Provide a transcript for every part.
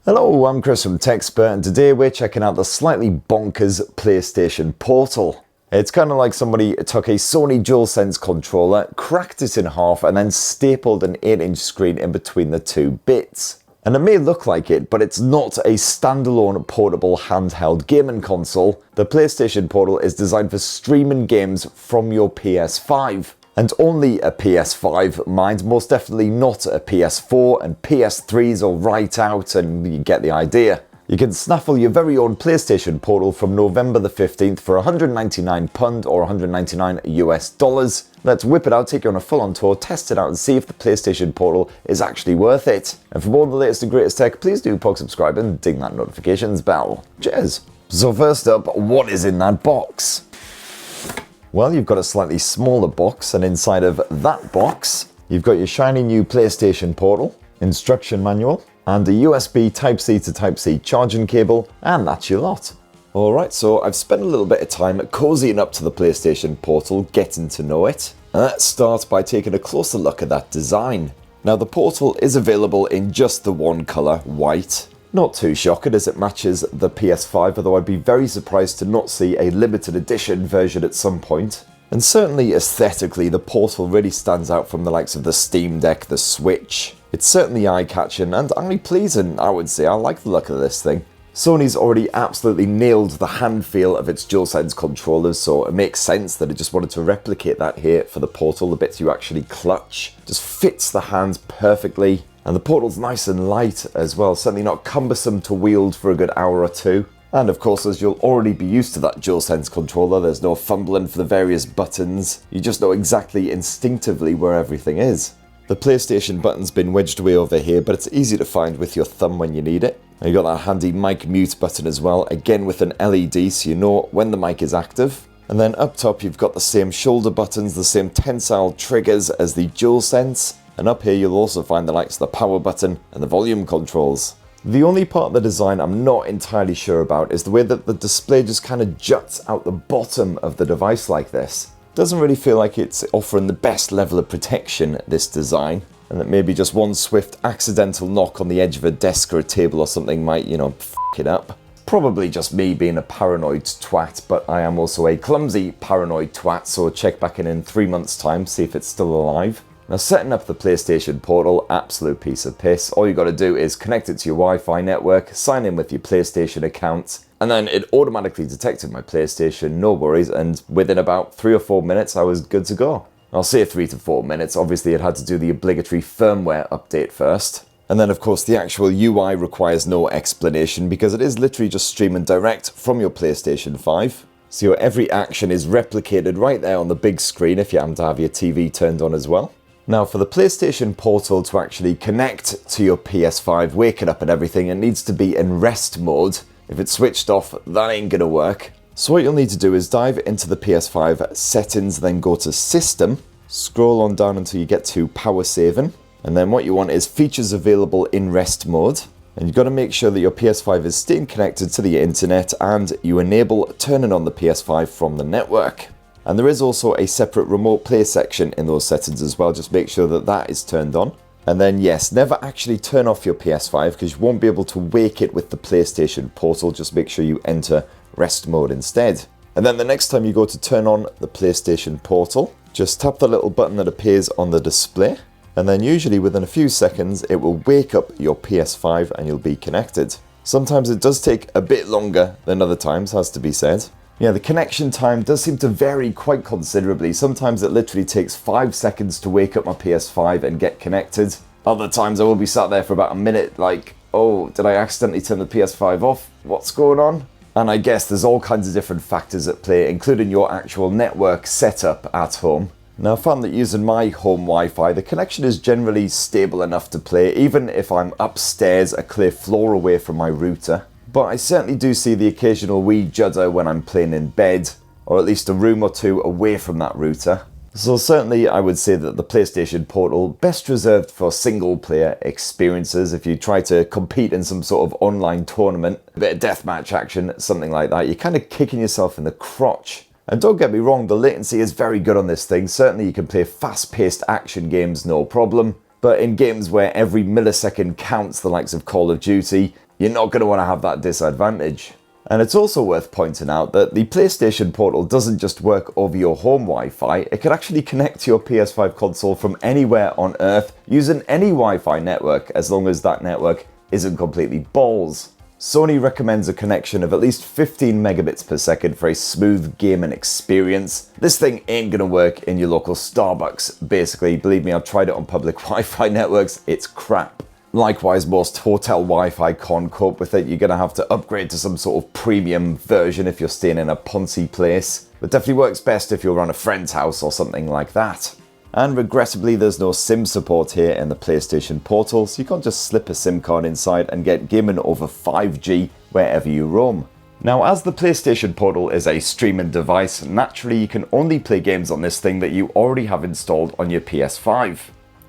Hello, I'm Chris from Techspert, and today we're checking out the slightly bonkers PlayStation Portal. It's kind of like somebody took a Sony DualSense controller, cracked it in half, and then stapled an 8-inch screen in between the two bits. And it may look like it, but it's not a standalone portable handheld gaming console. The PlayStation Portal is designed for streaming games from your PS5. And only a PS5, mind, most definitely not a PS4, and PS3s are right out, and you get the idea. You can snaffle your very own PlayStation Portal from November the 15th for £199 or $199 US. Let's whip it out, take you on a full-on tour, test it out, and see if the PlayStation Portal is actually worth it. And for more of the latest and greatest tech, please do subscribe and ding that notifications bell. Cheers! So first up, what is in that box? Well, you've got a slightly smaller box, and inside of that box, you've got your shiny new PlayStation Portal, instruction manual, and a USB Type-C to Type-C charging cable, and that's your lot. Alright, so I've spent a little bit of time cozying up to the PlayStation Portal, getting to know it. And let's start by taking a closer look at that design. Now, the Portal is available in just the one colour, white. Not too shocking as it matches the PS5, although I'd be very surprised to not see a limited edition version at some point. And certainly aesthetically, the Portal really stands out from the likes of the Steam Deck, the Switch. It's certainly eye-catching and eye-pleasing, I would say. I like the look of this thing. Sony's already absolutely nailed the hand feel of its DualSense controllers, so it makes sense that it just wanted to replicate that here for the Portal. The bits you actually clutch just fits the hands perfectly. And the Portal's nice and light as well, certainly not cumbersome to wield for a good hour or two. And of course, as you'll already be used to that DualSense controller, there's no fumbling for the various buttons. You just know exactly instinctively where everything is. The PlayStation button's been wedged away over here, but it's easy to find with your thumb when you need it. And you've got that handy mic mute button as well, again with an LED so you know when the mic is active. And then up top you've got the same shoulder buttons, the same tensile triggers as the DualSense. And up here you'll also find the likes of the power button and the volume controls. The only part of the design I'm not entirely sure about is the way that the display just kind of juts out the bottom of the device like this. Doesn't really feel like it's offering the best level of protection, this design. And that maybe just one swift accidental knock on the edge of a desk or a table or something might, f it up. Probably just me being a paranoid twat, but I am also a clumsy paranoid twat, so check back in 3 months' time, see if it's still alive. Now, setting up the PlayStation Portal, absolute piece of piss. All you got to do is connect it to your Wi-Fi network, sign in with your PlayStation account, and then it automatically detected my PlayStation, no worries, and within about 3 or 4 minutes I was good to go. I'll say 3 to 4 minutes, obviously it had to do the obligatory firmware update first. And then of course the actual UI requires no explanation because it is literally just streaming direct from your PlayStation 5. So your every action is replicated right there on the big screen if you happen to have your TV turned on as well. Now, for the PlayStation Portal to actually connect to your PS5, wake it up and everything, it needs to be in rest mode. If it's switched off, that ain't gonna work. So what you'll need to do is dive into the PS5 settings, then go to System, scroll on down until you get to Power Saving, and then what you want is features available in rest mode. And you've got to make sure that your PS5 is staying connected to the internet and you enable turning on the PS5 from the network. And there is also a separate remote play section in those settings as well, just make sure that that is turned on. And then yes, never actually turn off your PS5 because you won't be able to wake it with the PlayStation Portal, just make sure you enter rest mode instead. And then the next time you go to turn on the PlayStation Portal, just tap the little button that appears on the display, and then usually within a few seconds it will wake up your PS5 and you'll be connected. Sometimes it does take a bit longer than other times, has to be said. Yeah, the connection time does seem to vary quite considerably. Sometimes it literally takes 5 seconds to wake up my PS5 and get connected. Other times I will be sat there for about a minute like, oh, did I accidentally turn the PS5 off? What's going on? And I guess there's all kinds of different factors at play, including your actual network setup at home. Now, I found that using my home Wi-Fi, the connection is generally stable enough to play, even if I'm upstairs a clear floor away from my router. But I certainly do see the occasional wee judder when I'm playing in bed, or at least a room or two away from that router. So certainly I would say that the PlayStation Portal, best reserved for single player experiences. If you try to compete in some sort of online tournament, a bit of deathmatch action, something like that, you're kind of kicking yourself in the crotch. And don't get me wrong, the latency is very good on this thing. Certainly you can play fast-paced action games, no problem. But in games where every millisecond counts, the likes of Call of Duty, you're not going to want to have that disadvantage. And it's also worth pointing out that the PlayStation Portal doesn't just work over your home Wi-Fi, it can actually connect to your PS5 console from anywhere on Earth using any Wi-Fi network, as long as that network isn't completely balls. Sony recommends a connection of at least 15 megabits per second for a smooth gaming experience. This thing ain't gonna work in your local Starbucks. Basically, believe me, I've tried it on public Wi-Fi networks, it's crap. Likewise, most hotel Wi-Fi can't cope with it. You're going to have to upgrade to some sort of premium version if you're staying in a poncy place. But definitely works best if you're on a friend's house or something like that. And regrettably, there's no SIM support here in the PlayStation Portal, so you can't just slip a SIM card inside and get gaming over 5G wherever you roam. Now, as the PlayStation Portal is a streaming device, naturally you can only play games on this thing that you already have installed on your PS5.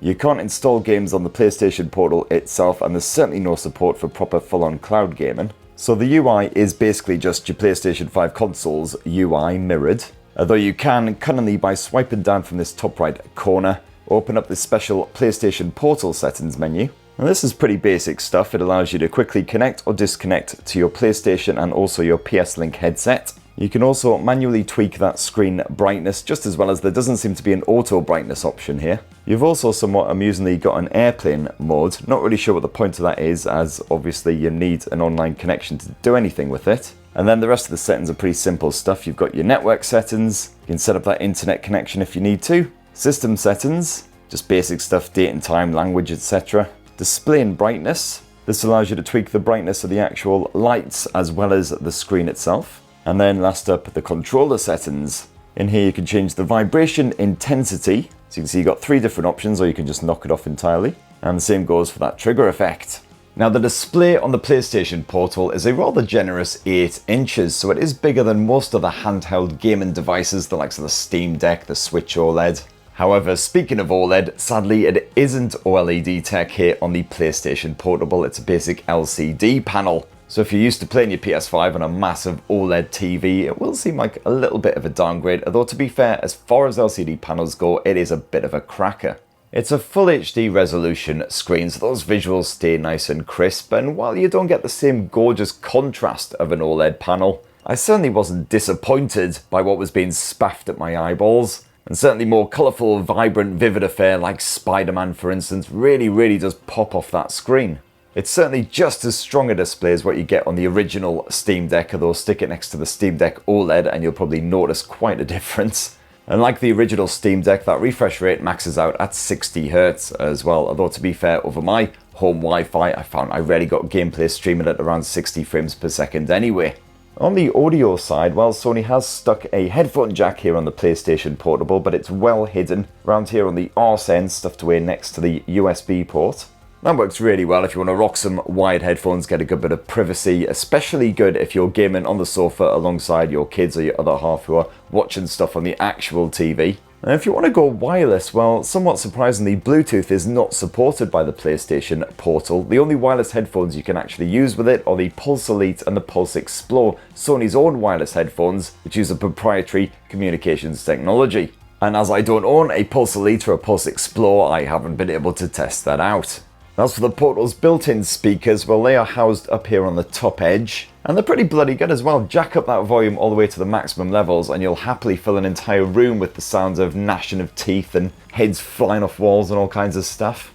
You can't install games on the PlayStation Portal itself, and there's certainly no support for proper full-on cloud gaming. So the UI is basically just your PlayStation 5 console's UI mirrored. Although you can, cunningly by swiping down from this top right corner, open up this special PlayStation Portal settings menu. Now this is pretty basic stuff. It allows you to quickly connect or disconnect to your PlayStation and also your PS Link headset. You can also manually tweak that screen brightness, just as well as there doesn't seem to be an auto brightness option here. You've also somewhat amusingly got an airplane mode. Not really sure what the point of that is, as obviously you need an online connection to do anything with it. And then the rest of the settings are pretty simple stuff. You've got your network settings, you can set up that internet connection if you need to. System settings, just basic stuff, date and time, language, etc. Display and brightness. This allows you to tweak the brightness of the actual lights as well as the screen itself. And then last up, the controller settings. In here you can change the vibration intensity. So you can see you've got 3 different options, or you can just knock it off entirely. And the same goes for that trigger effect. Now the display on the PlayStation Portal is a rather generous 8 inches, so it is bigger than most of the handheld gaming devices, the likes of the Steam Deck, the Switch OLED. However, speaking of OLED, sadly it isn't OLED tech here on the PlayStation Portable, it's a basic LCD panel. So if you're used to playing your PS5 on a massive OLED TV, it will seem like a little bit of a downgrade, although to be fair, as far as LCD panels go, it is a bit of a cracker. It's a full HD resolution screen, so those visuals stay nice and crisp, and while you don't get the same gorgeous contrast of an OLED panel, I certainly wasn't disappointed by what was being spaffed at my eyeballs. And certainly more colourful, vibrant, vivid affair like Spider-Man, for instance, really does pop off that screen. It's certainly just as strong a display as what you get on the original Steam Deck, although stick it next to the Steam Deck OLED and you'll probably notice quite a difference. And like the original Steam Deck, that refresh rate maxes out at 60Hz as well, although to be fair, over my home Wi-Fi, I found I rarely got gameplay streaming at around 60 frames per second anyway. On the audio side, well, Sony has stuck a headphone jack here on the PlayStation Portable, but it's well hidden around here on the arse end, stuffed away next to the USB port. That works really well if you want to rock some wired headphones, get a good bit of privacy, especially good if you're gaming on the sofa alongside your kids or your other half who are watching stuff on the actual TV. And if you want to go wireless, well, somewhat surprisingly, Bluetooth is not supported by the PlayStation Portal. The only wireless headphones you can actually use with it are the Pulse Elite and the Pulse Explore, Sony's own wireless headphones, which use a proprietary communications technology. And as I don't own a Pulse Elite or a Pulse Explore, I haven't been able to test that out. As for the Portal's built-in speakers, well, they are housed up here on the top edge, and they're pretty bloody good as well. Jack up that volume all the way to the maximum levels and you'll happily fill an entire room with the sounds of gnashing of teeth and heads flying off walls and all kinds of stuff.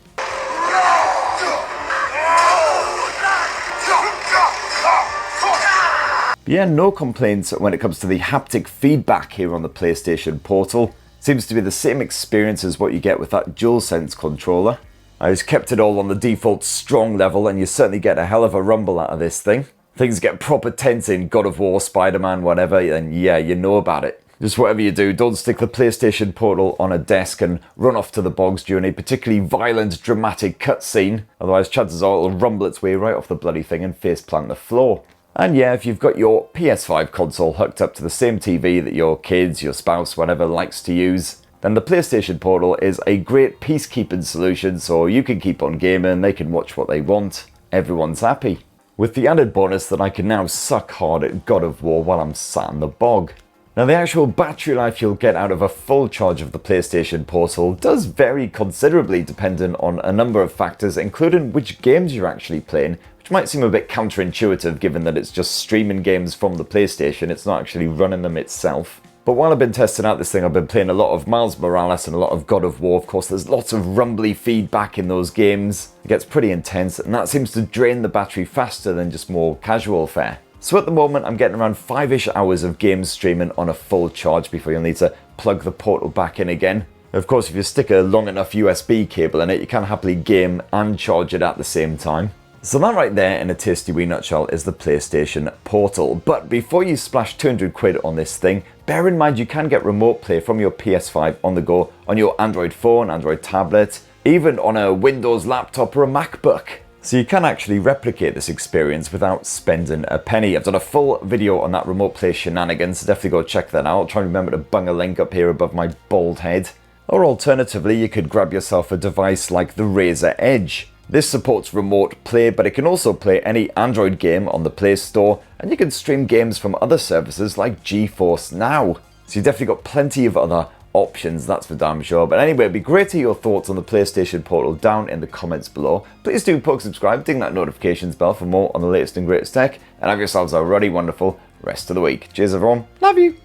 But yeah, no complaints when it comes to the haptic feedback here on the PlayStation Portal. Seems to be the same experience as what you get with that DualSense controller. I just kept it all on the default strong level and you certainly get a hell of a rumble out of this thing. Things get proper tense in God of War, Spider-Man, whatever, and yeah, you know about it. Just whatever you do, don't stick the PlayStation Portal on a desk and run off to the bogs during a particularly violent, dramatic cutscene. Otherwise, chances are it'll rumble its way right off the bloody thing and faceplant the floor. And yeah, if you've got your PS5 console hooked up to the same TV that your kids, your spouse, whatever likes to use, then the PlayStation Portal is a great peacekeeping solution, so you can keep on gaming, they can watch what they want, everyone's happy. With the added bonus that I can now suck hard at God of War while I'm sat in the bog. Now the actual battery life you'll get out of a full charge of the PlayStation Portal does vary considerably depending on a number of factors, including which games you're actually playing, which might seem a bit counterintuitive given that it's just streaming games from the PlayStation, it's not actually running them itself. But while I've been testing out this thing, I've been playing a lot of Miles Morales and a lot of God of War. Of course, there's lots of rumbly feedback in those games. It gets pretty intense, and that seems to drain the battery faster than just more casual fare. So at the moment, I'm getting around 5-ish hours of game streaming on a full charge before you'll need to plug the Portal back in again. Of course, if you stick a long enough USB cable in it, you can happily game and charge it at the same time. So that right there, in a tasty wee nutshell, is the PlayStation Portal. But before you splash 200 quid on this thing, bear in mind you can get remote play from your PS5 on the go, on your Android phone, Android tablet, even on a Windows laptop or a MacBook. So you can actually replicate this experience without spending a penny. I've done a full video on that remote play shenanigans, so definitely go check that out. I'll try and remember to bung a link up here above my bald head. Or alternatively, you could grab yourself a device like the Razer Edge. This supports remote play, but it can also play any Android game on the Play Store, and you can stream games from other services like GeForce Now. So you've definitely got plenty of other options, that's for damn sure. But anyway, it'd be great to hear your thoughts on the PlayStation Portal down in the comments below. Please do poke subscribe, ding that notifications bell for more on the latest and greatest tech, and have yourselves a really wonderful rest of the week. Cheers everyone, love you!